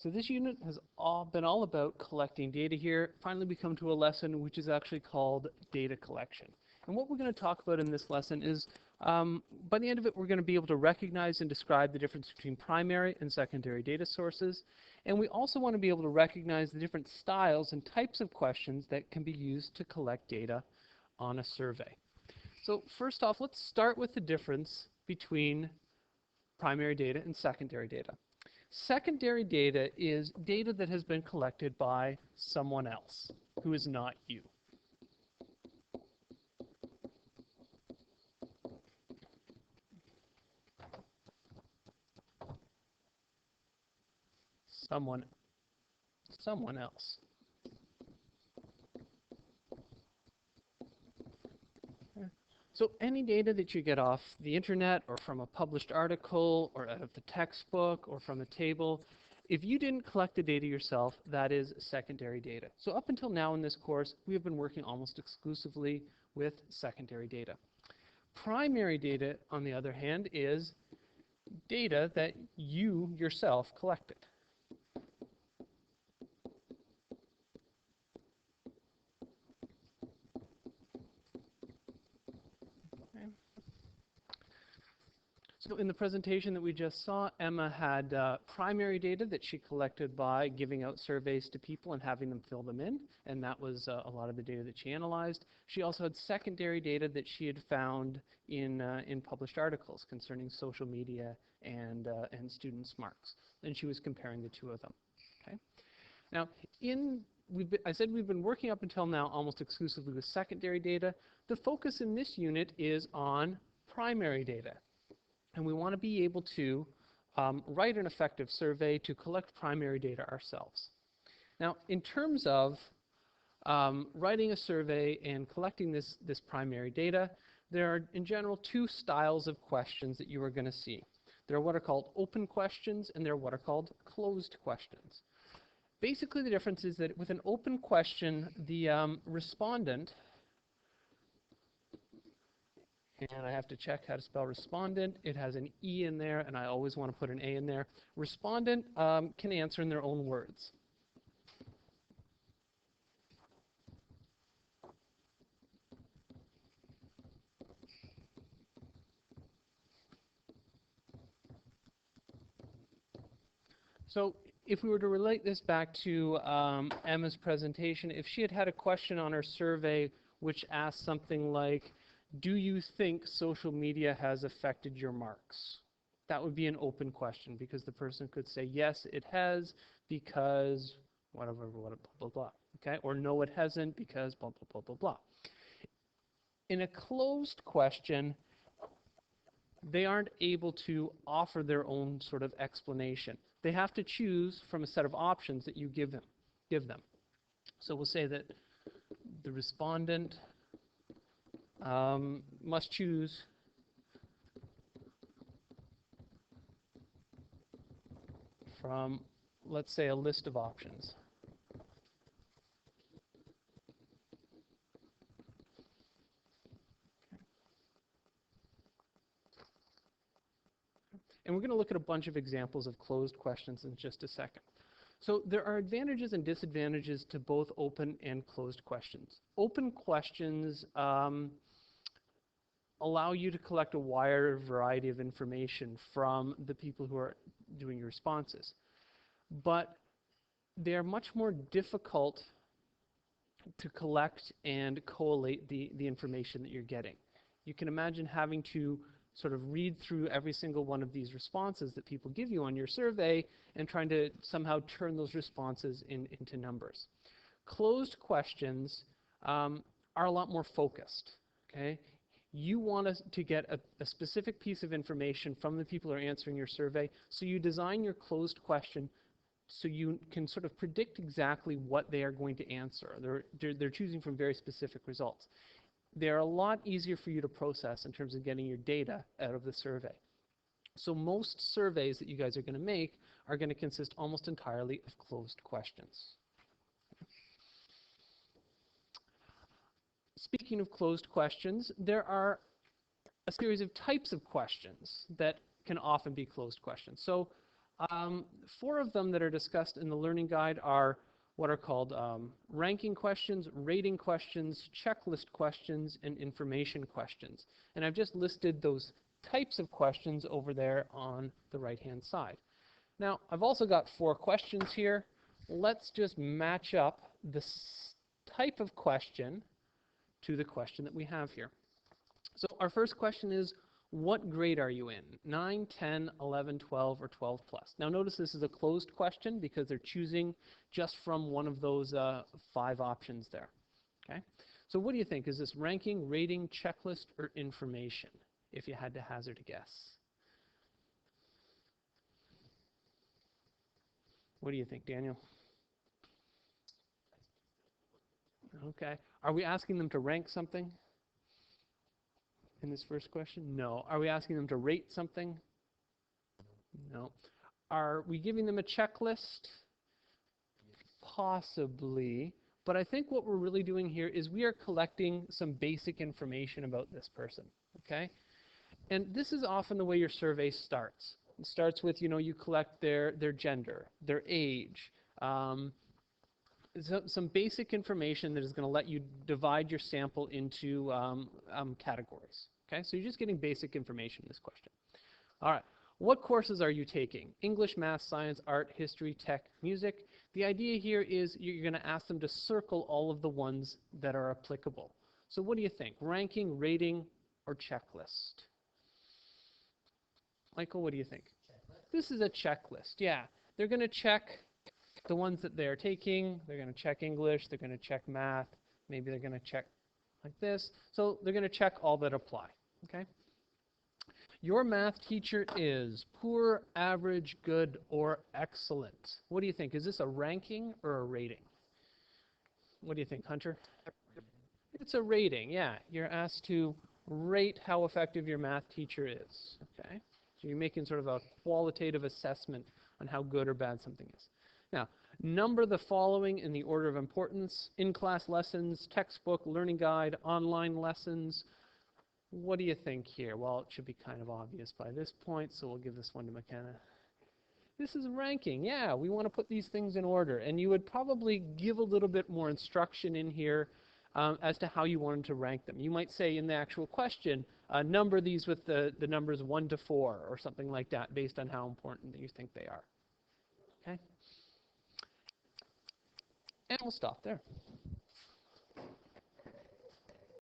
So this unit has been all about collecting data here. Finally we come to a lesson which is actually called data collection. And what we're going to talk about in this lesson is, by the end of it, we're going to be able to recognize and describe the difference between primary and secondary data sources. And we also want to be able to recognize the different styles and types of questions that can be used to collect data on a survey. So first off, let's start with the difference between primary data and secondary data. Secondary data is data that has been collected by someone else who is not you. Someone else. So any data that you get off the internet or from a published article or out of the textbook or from a table, if you didn't collect the data yourself, that is secondary data. So up until now in this course, we have been working almost exclusively with secondary data. Primary data, on the other hand, is data that you yourself collected. So in the presentation that we just saw, Emma had primary data that she collected by giving out surveys to people and having them fill them in, and that was a lot of the data that she analyzed. She also had secondary data that she had found in published articles concerning social media and students' marks, and she was comparing the two of them. Okay. Now, I said we've been working up until now almost exclusively with secondary data. The focus in this unit is on primary data. And we want to be able to write an effective survey to collect primary data ourselves. Now, in terms of writing a survey and collecting this primary data, there are, in general, two styles of questions that you are going to see. There are what are called open questions, and there are what are called closed questions. Basically, the difference is that with an open question, the respondent, and I have to check how to spell respondent. It has an E in there, and I always want to put an A in there. Respondent can answer in their own words. So if we were to relate this back to Emma's presentation, if she had had a question on her survey which asked something like, do you think social media has affected your marks? That would be an open question because the person could say, yes, it has because whatever, blah, blah, blah. Okay? Or no, it hasn't because blah, blah, blah, blah, blah. In a closed question, they aren't able to offer their own sort of explanation. They have to choose from a set of options that you give them. So we'll say that the respondent must choose from, let's say, a list of options. And we're going to look at a bunch of examples of closed questions in just a second. So there are advantages and disadvantages to both open and closed questions. Open questions allow you to collect a wider variety of information from the people who are doing your responses. But they're much more difficult to collect and collate the information that you're getting. You can imagine having to sort of read through every single one of these responses that people give you on your survey and trying to somehow turn those responses into numbers. Closed questions are a lot more focused. Okay? You want to get a specific piece of information from the people who are answering your survey, so you design your closed question so you can sort of predict exactly what they are going to answer. They're choosing from very specific results. They're a lot easier for you to process in terms of getting your data out of the survey. So most surveys that you guys are going to make are going to consist almost entirely of closed questions. Speaking of closed questions, there are a series of types of questions that can often be closed questions. So Um, 4 of them that are discussed in the learning guide are what are called ranking questions, rating questions, checklist questions, and information questions. And I've just listed those types of questions over there on the right-hand side. Now, I've also got 4 questions here. Let's just match up the type of question to the question that we have here. So our first question is, what grade are you in? 9, 10, 11, 12, or 12 plus? Now notice this is a closed question because they're choosing just from one of those 5 options there. Okay? So what do you think? Is this ranking, rating, checklist, or information, if you had to hazard a guess? What do you think, Daniel? Okay. Are we asking them to rank something in this first question? No. Are we asking them to rate something? No. Are we giving them a checklist? Possibly. But I think what we're really doing here is we are collecting some basic information about this person. Okay? And this is often the way your survey starts. It starts with, you collect their gender, their age, some basic information that is going to let you divide your sample into categories. Okay, so you're just getting basic information in this question. All right, what courses are you taking? English, math, science, art, history, tech, music. The idea here is you're going to ask them to circle all of the ones that are applicable. So what do you think? Ranking, rating, or checklist? Michael, what do you think? This is a checklist. Yeah, they're going to check the ones that they're taking. They're going to check English. They're going to check math. Maybe they're going to check like this. So they're going to check all that apply. Okay. Your math teacher is poor, average, good, or excellent. What do you think? Is this a ranking or a rating? What do you think, Hunter? It's a rating, yeah. You're asked to rate how effective your math teacher is. Okay. So you're making sort of a qualitative assessment on how good or bad something is. Now, number the following in the order of importance: in-class lessons, textbook, learning guide, online lessons. What do you think here? Well, it should be kind of obvious by this point, so we'll give this one to McKenna. This is ranking. Yeah, we want to put these things in order, and you would probably give a little bit more instruction in here as to how you wanted to rank them. You might say in the actual question, number these with the numbers 1 to 4 or something like that based on how important you think they are. Okay? And we'll stop there.